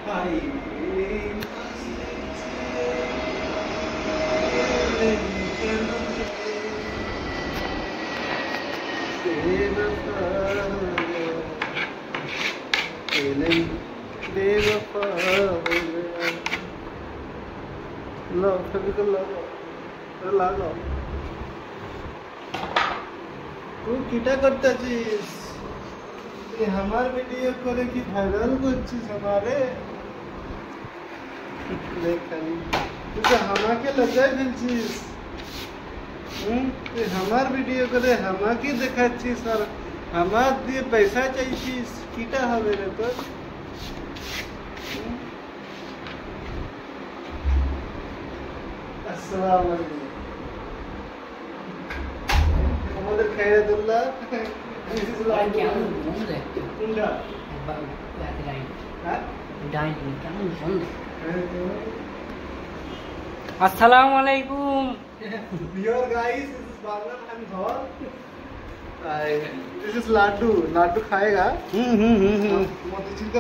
हाय बेवफा लो फेविकॉल लागो तू किटा करतेছিস ये हमार वीडियो करे कि भाइरल করছিস हमारे देख खाली तू तो हमाके लजाय ফেলছিস তুই हमार वीडियो करे हमाके দেখাচ্ছিস আর আমার দিয়ে পয়সা চাইছিস কিটা হবে রে তোর আসসালামু আলাইকুম আমাদের খায়রুল্লাহ this is like কোনটা হ্যাঁ ডাইনিং কেমন সুন্দর আসসালামু আলাইকুম Dear guys, this is Bangla and Dhol. This is Laddu. Laddu खाएगा। मोतीचूर का